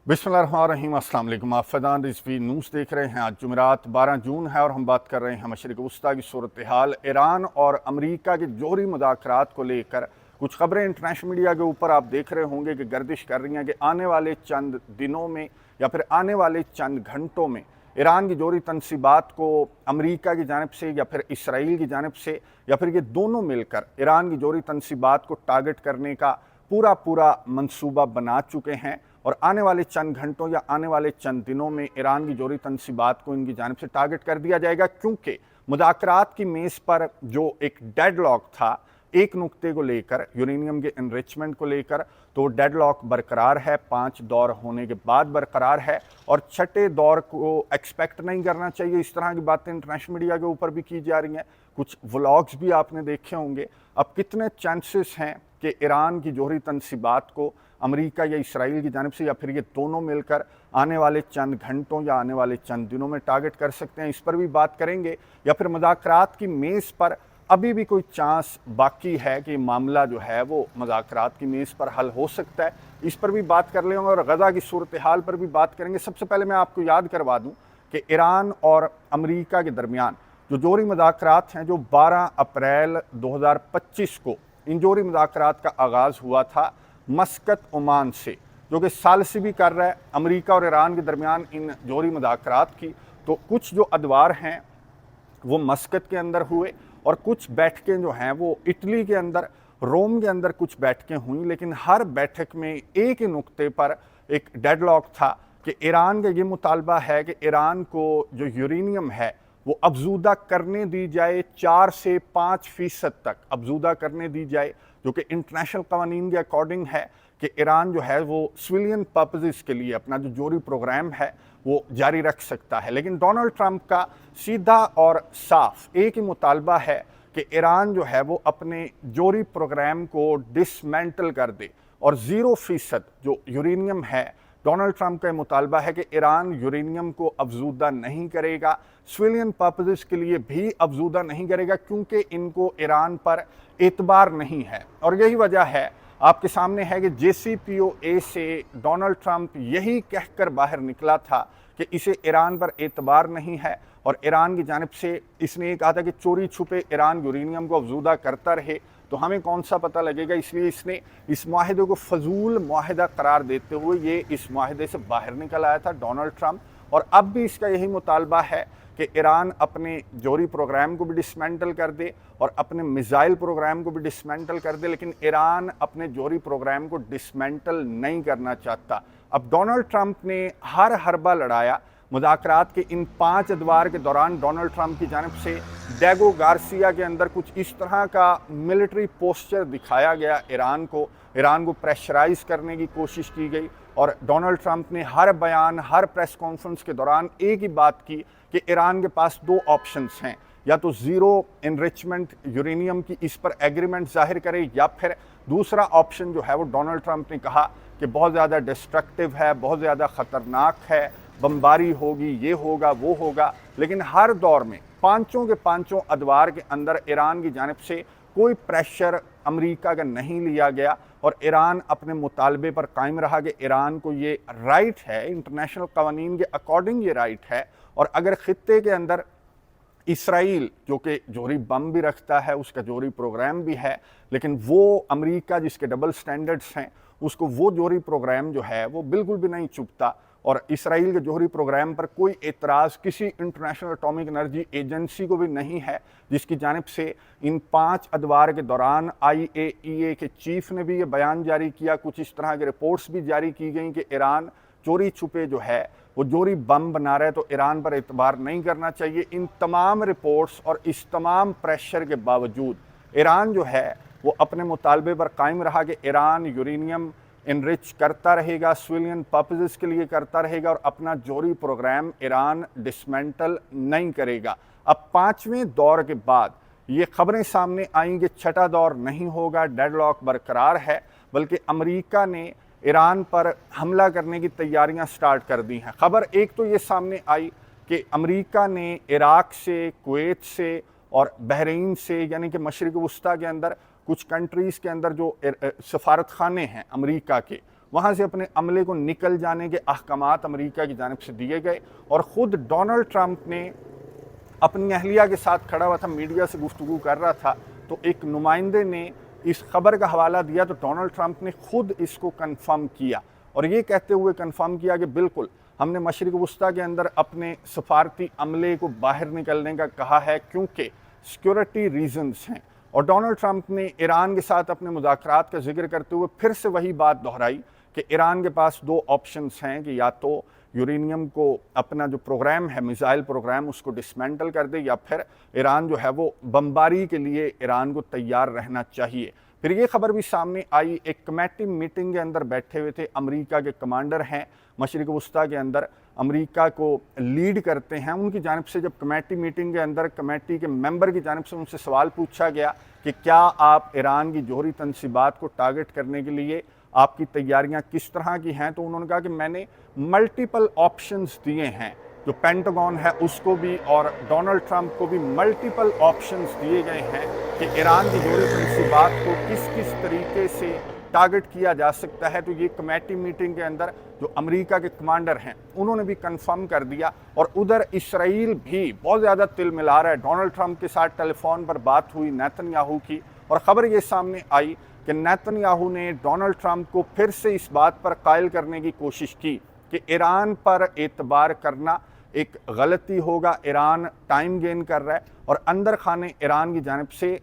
बिस्मिल्लाहिर्रहमानिर्रहीम, अस्सलाम वालेकुम। आप फैज़ान रिज़वी न्यूज़ देख रहे हैं। आज जुमेरात 12 जून है और हम बात कर रहे हैं मशरिक़ वस्ता की सूरत हाल। ईरान और अमरीका के जौहरी मुज़ाकरात को लेकर कुछ खबरें इंटरनेशनल मीडिया के ऊपर आप देख रहे होंगे कि गर्दिश कर रही हैं कि आने वाले चंद दिनों में या फिर आने वाले चंद घंटों में ईरान की जौहरी तनसीबात को अमरीका की जानिब से या फिर इसराइल की जानिब से या फिर ये दोनों मिलकर ईरान की जौहरी तनसीबात को टारगेट करने का पूरा मंसूबा बना चुके हैं। और आने वाले चंद घंटों या आने वाले चंद दिनों में ईरान की जौहरी तनसीबात को इनकी जानिब से टारगेट कर दिया जाएगा, क्योंकि मुज़ाकरात की मेज़ पर जो एक डेडलॉक था एक नुक्ते को लेकर, यूरेनियम के इनरिचमेंट को लेकर, तो डेडलॉक बरकरार है, 5 दौर होने के बाद बरकरार है और छठे दौर को एक्सपेक्ट नहीं करना चाहिए। इस तरह की बातें इंटरनेशनल मीडिया के ऊपर भी की जा रही हैं, कुछ व्लॉग्स भी आपने देखे होंगे। अब कितने चांसेस हैं कि ईरान की जौहरी तनसीबात को अमेरिका या इसराइल की जानिब से या फिर ये दोनों मिलकर आने वाले चंद घंटों या आने वाले चंद दिनों में टारगेट कर सकते हैं, इस पर भी बात करेंगे। या फिर मुज़ाकरात की मेज़ पर अभी भी कोई चांस बाकी है कि मामला जो है वो मुज़ाकरात की मेज़ पर हल हो सकता है, इस पर भी बात कर लेंगे और गज़ा की सूरत हाल पर भी बात करेंगे। सबसे पहले मैं आपको याद करवा दूँ कि ईरान और अमेरिका के दरमियान जो जौहरी मुज़ाकरात हैं, जो 12 अप्रैल 2025 को इन जौहरी मुज़ाकरात का आगाज़ हुआ था मस्कत ओमान से, जो कि साल से भी कर रहा है अमेरिका और ईरान के दरमियान इन जौहरी मुज़ाकरात की। तो कुछ जो अदवार हैं वो मस्कत के अंदर हुए और कुछ बैठकें जो हैं वो इटली के अंदर, रोम के अंदर कुछ बैठकें हुई, लेकिन हर बैठक में एक ही नुक्ते पर एक डेडलॉक था कि ईरान का ये मुतालबा है कि ईरान को जो यूरेनियम है वो अफजूदा करने दी जाए, 4 से 5% तक अफजूदा करने दी जाए, जो कि इंटरनेशनल कवानीन के अकॉर्डिंग है कि ईरान जो है वो सिविलियन पर्पसेस के लिए अपना जो जौहरी प्रोग्राम है वो जारी रख सकता है। लेकिन डोनाल्ड ट्रंप का सीधा और साफ एक ही मुतालबा है कि ईरान जो है वो अपने जौहरी प्रोग्राम को डिसमेंटल कर दे और 0% जो यूरेनियम है, डोनाल्ड ट्रंप का मुतालबा है कि ईरान यूरेनियम को अफजूदा नहीं करेगा, सिविलियन पर्पसेस के लिए भी अफजूदा नहीं करेगा, क्योंकि इनको ईरान पर एतबार नहीं है। और यही वजह है, आपके सामने है कि JCPOA से डोनाल्ड ट्रंप यही कहकर बाहर निकला था कि इसे ईरान पर एतबार नहीं है और ईरान की जानिब से इसने ये कहा था कि चोरी छुपे ईरान यूरेनियम को अफजूदा करता रहे तो हमें कौन सा पता लगेगा। इसलिए इसने इस माहिदे को फजूल माहिदा करार देते हुए ये इस माहिदे से बाहर निकल आया था डोनाल्ड ट्रंप। और अब भी इसका यही मुतालबा है कि ईरान अपने जौहरी प्रोग्राम को भी डिसमेंटल कर दे और अपने मिसाइल प्रोग्राम को भी डिसमेंटल कर दे, लेकिन ईरान अपने जौहरी प्रोग्राम को डिसमेंटल नहीं करना चाहता। अब डोनाल्ड ट्रंप ने हर हरबा लड़ाया। मुज़ाकरात के इन 5 अदवार के दौरान डोनाल्ड ट्रंप की जानिब से डेगो गार्सिया के अंदर कुछ इस तरह का मिलिट्री पोस्चर दिखाया गया, ईरान को प्रेशराइज करने की कोशिश की गई। और डोनाल्ड ट्रंप ने हर बयान, हर प्रेस कॉन्फ्रेंस के दौरान एक ही बात की कि ईरान के पास 2 ऑप्शंस हैं, या तो ज़ीरो इनरिचमेंट यूरेनियम की इस पर एग्रीमेंट जाहिर करे, या फिर दूसरा ऑप्शन जो है वो डोनाल्ड ट्रंप ने कहा कि बहुत ज़्यादा डिस्ट्रक्टिव है, बहुत ज़्यादा ख़तरनाक है, बमबारी होगी, ये होगा, वो होगा। लेकिन हर दौर में पांचों के पांचों अदवार के अंदर ईरान की जानिब से कोई प्रेशर अमेरिका का नहीं लिया गया और ईरान अपने मुतालबे पर कायम रहा कि ईरान को ये राइट है, इंटरनेशनल कवानीन के अकॉर्डिंग ये राइट है। और अगर खित्ते के अंदर इसराइल, जो कि जौहरी बम भी रखता है, उसका जौहरी प्रोग्राम भी है, लेकिन वो अमेरिका जिसके डबल स्टैंडर्ड्स हैं उसको वो जौहरी प्रोग्राम जो है वो बिल्कुल भी नहीं चुभता। और इसराइल के जौहरी प्रोग्राम पर कोई एतराज़ किसी इंटरनेशनल एटॉमिक एनर्जी एजेंसी को भी नहीं है, जिसकी जानिब से इन 5 अदवार के दौरान IAEA के चीफ ने भी ये बयान जारी किया, कुछ इस तरह की रिपोर्ट्स भी जारी की गई कि ईरान चोरी छुपे जो है वो जौहरी बम बना रहा है, तो ईरान पर एतबार नहीं करना चाहिए। इन तमाम रिपोर्ट्स और इस तमाम प्रेशर के बावजूद ईरान जो है वो अपने मुतालबे पर कायम रहा कि ईरान यूरेनियम इनरिच करता रहेगा, सिविलियन पर्पसेस के लिए करता रहेगा और अपना जौहरी प्रोग्राम ईरान डिसमेंटल नहीं करेगा। अब 5वें दौर के बाद ये खबरें सामने आई कि छठा दौर नहीं होगा, डेडलॉक बरकरार है, बल्कि अमेरिका ने ईरान पर हमला करने की तैयारियां स्टार्ट कर दी हैं। खबर एक तो ये सामने आई कि अमेरिका ने इराक से, कुवैत से और बहरीन से, यानी कि मशरिक़ वस्ता के अंदर कुछ कंट्रीज़ के अंदर जो सफारत खाने हैं अमेरिका के, वहाँ से अपने अमले को निकल जाने के अहकामात अमेरिका की जानिब से दिए गए और ख़ुद डोनाल्ड ट्रंप ने अपनी अहलिया के साथ खड़ा हुआ था, मीडिया से गुफ्तगू कर रहा था, तो एक नुमाइंदे ने इस खबर का हवाला दिया तो डोनाल्ड ट्रंप ने खुद इसको कंफर्म किया और ये कहते हुए कंफर्म किया कि बिल्कुल हमने मशरिक़ वस्ता के अंदर अपने सफारती अमले को बाहर निकलने का कहा है क्योंकि सिक्योरिटी रीजंस हैं। और डोनाल्ड ट्रंप ने ईरान के साथ अपने मुज़ाकरात का जिक्र करते हुए फिर से वही बात दोहराई कि ईरान के पास दो ऑप्शंस हैं कि या तो यूरेनियम को अपना जो प्रोग्राम है, मिसाइल प्रोग्राम, उसको डिसमेंटल कर दे या फिर ईरान जो है वो बमबारी के लिए ईरान को तैयार रहना चाहिए। फिर ये खबर भी सामने आई, एक कमेटी मीटिंग के अंदर बैठे हुए थे अमेरिका के कमांडर हैं मशरिक़ वस्ता के अंदर, अमेरिका को लीड करते हैं, उनकी जानिब से जब कमेटी मीटिंग के अंदर कमेटी के मेंबर की जानिब से उनसे सवाल पूछा गया कि क्या आप ईरान की जोहरी तनसीबात को टारगेट करने के लिए आपकी तैयारियां किस तरह की हैं, तो उन्होंने कहा कि मैंने मल्टीपल ऑप्शंस दिए हैं, जो पेंटागन है उसको भी और डोनाल्ड ट्रंप को भी मल्टीपल ऑप्शंस दिए गए हैं कि ईरान की जोहरी तनसीबात को किस किस तरीके से टारगेट किया जा सकता है। तो ये कमेटी मीटिंग के अंदर जो अमेरिका के कमांडर हैं उन्होंने भी कंफर्म कर दिया और उधर इसराइल भी बहुत ज़्यादा तिल मिला रहा है। डोनाल्ड ट्रंप के साथ टेलीफोन पर बात हुई नेतन्याहू की और ख़बर ये सामने आई कि नेतन्याहू ने डोनाल्ड ट्रंप को फिर से इस बात पर कायल करने की कोशिश की कि ईरान पर एतबार करना एक गलती होगा, ईरान टाइम गेन कर रहा है और अंदर खाने ईरान की जानिब से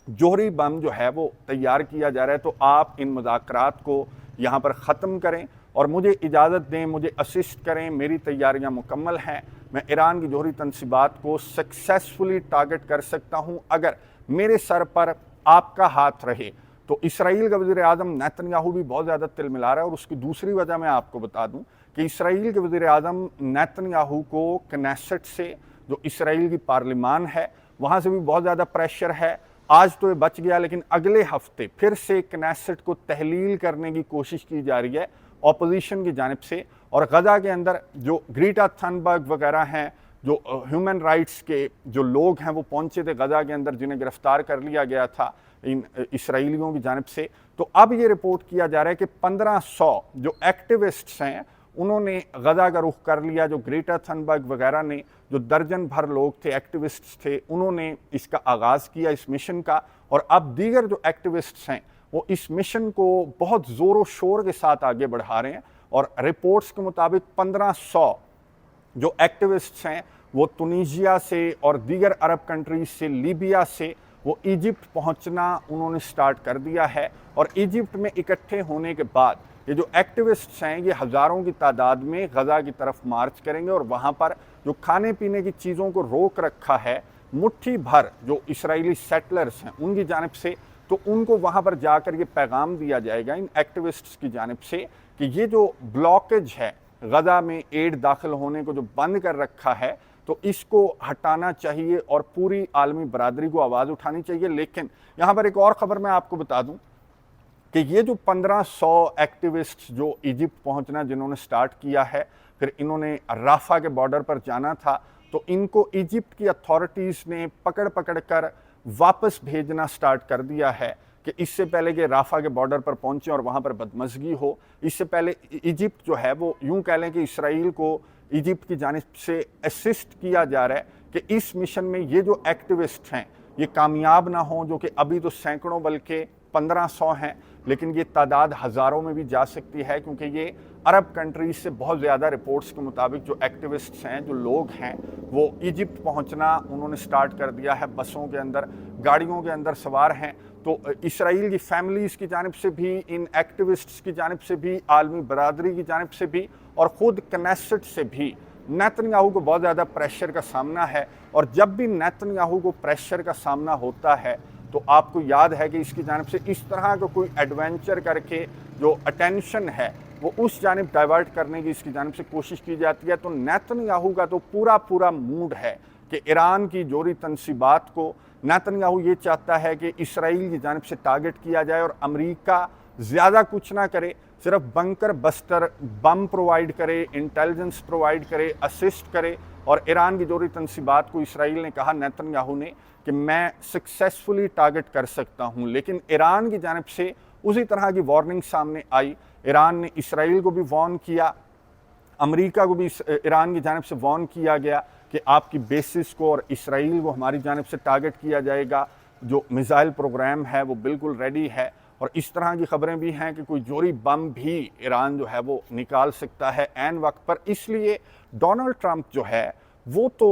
जोहरी बम जो है वो तैयार किया जा रहा है, तो आप इन मुज़ाकरात को यहाँ पर ख़त्म करें और मुझे इजाज़त दें, मुझे असिस्ट करें, मेरी तैयारियाँ मुकम्मल हैं, मैं ईरान की जोहरी तनसीबात को सक्सेसफुली टारगेट कर सकता हूँ अगर मेरे सर पर आपका हाथ रहे। तो इसराइल का वज़ीर आज़म नेतन्याहू भी बहुत ज़्यादा तिल मिला रहा है और उसकी दूसरी वजह मैं आपको बता दूँ कि इसराइल के वज़ीर आज़म नेतन्याहू को कनेसेट से, जो इसराइल की पार्लिमान है, वहाँ से भी बहुत ज़्यादा प्रेशर है। आज तो ये बच गया लेकिन अगले हफ्ते फिर से कनेसेट को तहलील करने की कोशिश की जा रही है ऑपोजिशन की जानिब से। और गज़ा के अंदर जो ग्रीटा थनबर्ग वगैरह हैं, जो ह्यूमन राइट्स के जो लोग हैं, वो पहुंचे थे गज़ा के अंदर जिन्हें गिरफ्तार कर लिया गया था इन इसराइलियों की जानिब से। तो अब ये रिपोर्ट किया जा रहा है कि 1500 जो एक्टिविस्ट्स हैं उन्होंने गज़ा का रुख कर लिया। जो ग्रेटा थनबर्ग वगैरह ने, जो दर्जन भर लोग थे, एक्टिविस्ट्स थे, उन्होंने इसका आगाज़ किया इस मिशन का और अब दीगर जो एक्टिविस्ट्स हैं वो इस मिशन को बहुत ज़ोर शोर के साथ आगे बढ़ा रहे हैं। और रिपोर्ट्स के मुताबिक 1500 जो एक्टिविस्ट्स हैं वो तुनीजिया से और दीगर अरब कंट्रीज से, लीबिया से वो इजिप्ट पहुंचना उन्होंने स्टार्ट कर दिया है। और इजिप्ट में इकट्ठे होने के बाद ये जो एक्टिविस्ट्स हैं ये हज़ारों की तादाद में गज़ा की तरफ मार्च करेंगे और वहाँ पर जो खाने पीने की चीज़ों को रोक रखा है मुट्ठी भर जो इसराइली सेटलर्स हैं उनकी जानिब से, तो उनको वहाँ पर जाकर ये पैगाम दिया जाएगा इन एक्टिविस्ट्स की जानिब से कि ये जो ब्लॉकेज है गज़ा में एड दाखिल होने को जो बंद कर रखा है, तो इसको हटाना चाहिए और पूरी आलमी बरादरी को आवाज़ उठानी चाहिए। लेकिन यहाँ पर एक और ख़बर मैं आपको बता दूँ कि ये जो 1500 एक्टिविस्ट्स जो इजिप्ट पहुंचना जिन्होंने स्टार्ट किया है, फिर इन्होंने राफा के बॉर्डर पर जाना था, तो इनको इजिप्ट की अथॉरिटीज़ ने पकड़ पकड़ कर वापस भेजना स्टार्ट कर दिया है कि इससे पहले कि राफा के बॉर्डर पर पहुंचे और वहाँ पर बदमज़गी हो, इससे पहले इजिप्ट जो है वो यूँ कह लें कि इसराइल को इजिप्ट की जानिब से असिस्ट किया जा रहा है कि इस मिशन में ये जो एक्टिविस्ट हैं ये कामयाब ना हों, जो कि अभी तो सैकड़ों बल्कि 1500 हैं, लेकिन ये तादाद हज़ारों में भी जा सकती है क्योंकि ये अरब कंट्रीज से बहुत ज़्यादा रिपोर्ट्स के मुताबिक जो एक्टिविस्ट्स हैं, जो लोग हैं, वो इजिप्ट पहुंचना उन्होंने स्टार्ट कर दिया है। बसों के अंदर, गाड़ियों के अंदर सवार हैं। तो इसराइल की फैमिलीज़ की जानिब से भी, इन एक्टिविस्ट्स की जानिब से भी, आलमी बरादरी की जानिब से भी और ख़ुद कनेसेट से भी नेतन्याहू को बहुत ज़्यादा प्रेशर का सामना है। और जब भी नेतन्याहू को प्रेशर का सामना होता है तो आपको याद है कि इसकी जानिब से इस तरह का कोई एडवेंचर करके जो अटेंशन है वो उस जानिब डाइवर्ट करने की इसकी जानिब से कोशिश की जाती है। तो नेतन्याहू का तो पूरा मूड है कि ईरान की जोहरी तनसीबात को नेतन्याहू ये चाहता है कि इसराइल की जानिब से टारगेट किया जाए और अमेरिका ज़्यादा कुछ ना करे, सिर्फ बंकर बस्टर बम प्रोवाइड करे, इंटेलिजेंस प्रोवाइड करे, असिस्ट करे। और ईरान की जोहरी तनसीबात को इसराइल ने कहा, नेतन्याहू ने, कि मैं सक्सेसफुली टारगेट कर सकता हूं। लेकिन ईरान की जानिब से उसी तरह की वार्निंग सामने आई ईरान ने इसराइल को भी वार्न किया, अमेरिका को भी ईरान की जानिब से वार्न किया गया कि आपकी बेसिस को और इसराइल को हमारी जानिब से टारगेट किया जाएगा। जो मिसाइल प्रोग्राम है वो बिल्कुल रेडी है, और इस तरह की खबरें भी हैं कि कोई जोरी बम भी ईरान जो है वो निकाल सकता है ऐन वक्त पर। इसलिए डोनाल्ड ट्रंप जो है वो तो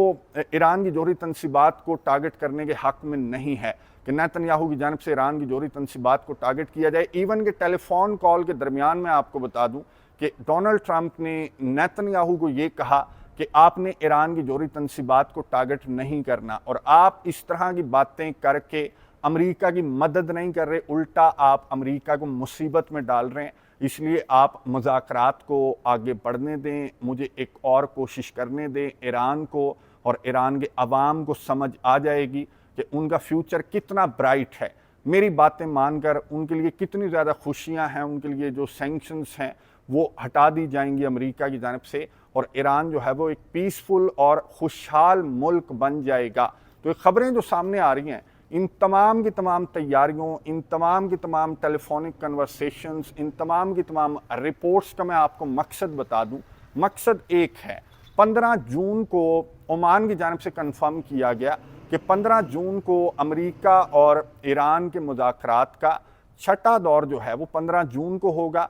ईरान की जोहरी तनसीबात को टारगेट करने के हक में नहीं है कि नेतन्याहू की जानिब से ईरान की जोहरी तनसीबात को टारगेट किया जाए। इवन के टेलीफोन कॉल के दरमियान मैं आपको बता दूं कि डोनाल्ड ट्रंप ने नेतन्याहू को ये कहा कि आपने ईरान की जोहरी तनसीबात को टारगेट नहीं करना, और आप इस तरह की बातें करके अमेरिका की मदद नहीं कर रहे, उल्टा आप अमेरिका को मुसीबत में डाल रहे हैं। इसलिए आप मुज़ाकरात को आगे बढ़ने दें, मुझे एक और कोशिश करने दें। ईरान को और ईरान के अवाम को समझ आ जाएगी कि उनका फ्यूचर कितना ब्राइट है। मेरी बातें मानकर उनके लिए कितनी ज़्यादा खुशियां हैं, उनके लिए जो सैंक्शंस हैं वो हटा दी जाएंगी अमेरिका की जानिब से, और ईरान जो है वो एक पीसफुल और खुशहाल मुल्क बन जाएगा। तो ये खबरें जो सामने आ रही हैं, इन तमाम की तमाम तैयारियों, इन तमाम की तमाम टेलीफोनिक कन्वर्सेशंस, इन तमाम की तमाम रिपोर्ट्स का मैं आपको मकसद बता दूं। मकसद एक है, 15 जून को ओमान की जानिब से कंफर्म किया गया कि 15 जून को अमेरिका और ईरान के मुज़ाकरात का छठा दौर जो है वो 15 जून को होगा,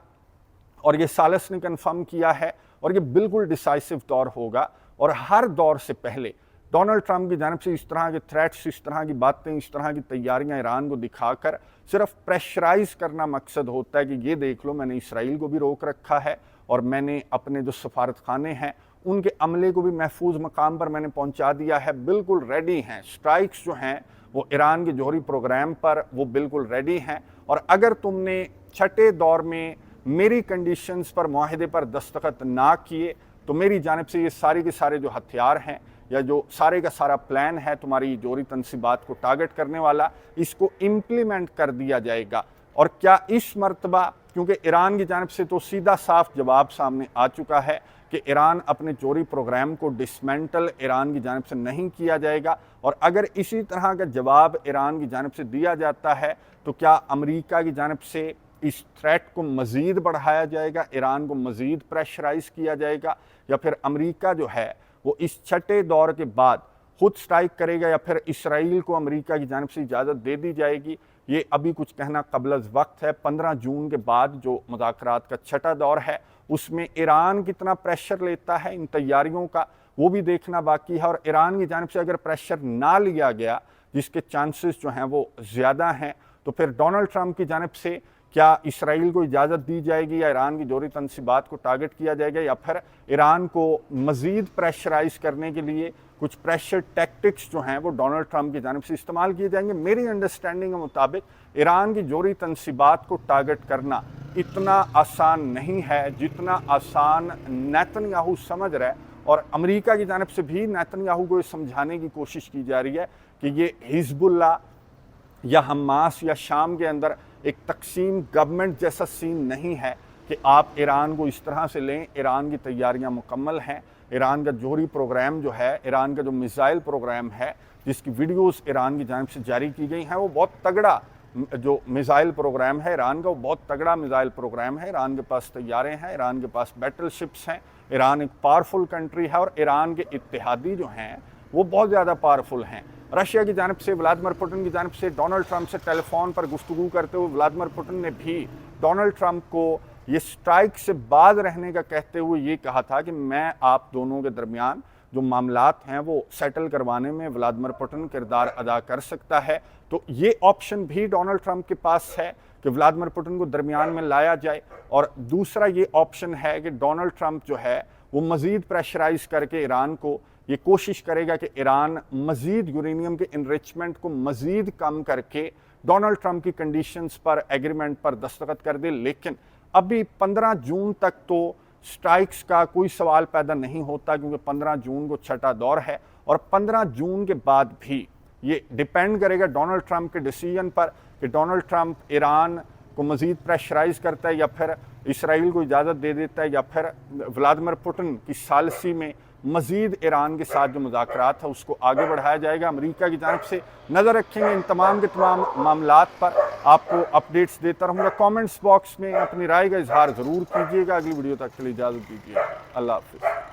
और ये सालिस ने कंफर्म किया है, और ये बिल्कुल डिसाइसिव दौर होगा। और हर दौर से पहले डोनाल्ड ट्रंप की जानिब से इस तरह के थ्रेट्स, इस तरह की बातें, इस तरह की तैयारियां ईरान को दिखाकर सिर्फ प्रेशराइज करना मकसद होता है कि ये देख लो, मैंने इसराइल को भी रोक रखा है, और मैंने अपने जो सफारत खाने हैं उनके अमले को भी महफूज मकाम पर मैंने पहुंचा दिया है, बिल्कुल रेडी हैं। स्ट्राइक्स जो हैं वो ईरान के जोहरी प्रोग्राम पर वो बिल्कुल रेडी हैं, और अगर तुमने छठे दौर में मेरी कंडीशंस पर मुआहदे पर दस्तखत ना किए तो मेरी जानिब से ये सारे के सारे जो हथियार हैं या जो सारे का सारा प्लान है तुम्हारी जोहरी तनसीबात को टारगेट करने वाला, इसको इम्प्लीमेंट कर दिया जाएगा। और क्या इस मरतबा, क्योंकि ईरान की जानिब से तो सीधा साफ जवाब सामने आ चुका है कि ईरान अपने जोहरी प्रोग्राम को डिसमेंटल ईरान की जानिब से नहीं किया जाएगा, और अगर इसी तरह का जवाब ईरान की जानिब से दिया जाता है तो क्या अमेरिका की जानिब से इस थ्रेट को मज़ीद बढ़ाया जाएगा, ईरान को मज़ीद प्रेशराइज किया जाएगा, या फिर अमेरिका जो है वो इस छठे दौर के बाद खुद स्ट्राइक करेगा, या फिर इसराइल को अमेरिका की जानिब से इजाज़त दे दी जाएगी। ये अभी कुछ कहना क़ब्ल वक्त है। 15 जून के बाद जो मुज़ाकरात का छठा दौर है उसमें ईरान कितना प्रेशर लेता है इन तैयारियों का, वो भी देखना बाकी है। और ईरान की जानिब से अगर प्रेशर ना लिया गया, जिसके चांसेस जो हैं वो ज़्यादा हैं, तो फिर डोनाल्ड ट्रंप की जानिब से क्या इसराइल को इजाज़त दी जाएगी, या ईरान की जोहरी तनसीबात को टारगेट किया जाएगा, या फिर ईरान को मज़ीद प्रेशराइज करने के लिए कुछ प्रेशर टैक्टिक्स जो हैं वो डोनाल्ड ट्रंप की जानिब से इस्तेमाल किए जाएंगे। मेरी अंडरस्टैंडिंग के मुताबिक ईरान की जोहरी तनसीबात को टारगेट करना इतना आसान नहीं है जितना आसान नेतन्याहू समझ रहा है, और अमेरिका की जानिब से भी नेतन्याहू को ये समझाने की कोशिश की जा रही है कि ये हिजबुल्ला या हमास या शाम के अंदर एक तकसीम गवर्नमेंट जैसा सीन नहीं है कि आप ईरान को इस तरह से लें। ईरान की तैयारियां मुकम्मल हैं। ईरान का जोहरी प्रोग्राम जो है, ईरान का जो मिसाइल प्रोग्राम है जिसकी वीडियोस ईरान की जानिब से जारी की गई हैं, वो बहुत तगड़ा जो मिसाइल प्रोग्राम है ईरान का, वो बहुत तगड़ा मिसाइल प्रोग्राम है। ईरान के पास तैयारे हैं, ईरान के पास बैटलशिप्स हैं, ईरान एक पावरफुल कंट्री है, और ईरान के इत्तेहादी जो हैं वो बहुत ज़्यादा पावरफुल हैं। रशिया की जानिब से, व्लादिमीर पुतिन की जानिब से डोनाल्ड ट्रंप से टेलीफोन पर गुफ्तगू करते हुए व्लादिमीर पुतिन ने भी डोनाल्ड ट्रंप को ये स्ट्राइक से बाज रहने का कहते हुए ये कहा था कि मैं आप दोनों के दरमियान जो मामलात हैं वो सेटल करवाने में व्लादिमीर पुतिन किरदार अदा कर सकता है। तो ये ऑप्शन भी डोनाल्ड ट्रंप के पास है कि व्लादिमीर पुतिन को दरमियान में लाया जाए, और दूसरा ये ऑप्शन है कि डोनाल्ड ट्रंप जो है वो मज़ीद प्रेशराइज करके ईरान को ये कोशिश करेगा कि ईरान मज़ीद यूरेनियम के इनरिचमेंट को मज़ीद कम करके डोनाल्ड ट्रंप की कंडीशंस पर एग्रीमेंट पर दस्तखत कर दे। लेकिन अभी 15 जून तक तो स्ट्राइक्स का कोई सवाल पैदा नहीं होता, क्योंकि 15 जून को छठा दौर है, और 15 जून के बाद भी ये डिपेंड करेगा डोनाल्ड ट्रंप के डिसीजन पर कि डोनाल्ड ट्रंप ईरान को मज़ीद प्रेशराइज करता है, या फिर इसराइल को इजाज़त दे देता है, या फिर व्लादिमीर पुतिन की सालसी में मज़ीद ईरान के साथ जो मुज़ाकरात है उसको आगे बढ़ाया जाएगा। अमेरिका की जानब से नज़र रखेंगे इन तमाम के तमाम मामलात पर। आपको अपडेट्स देता रहूँगा। कमेंट्स बॉक्स में अपनी राय का इजहार ज़रूर कीजिएगा। अगली वीडियो तक के लिए इजाज़त दीजिए। अल्लाह हाफ़िज़।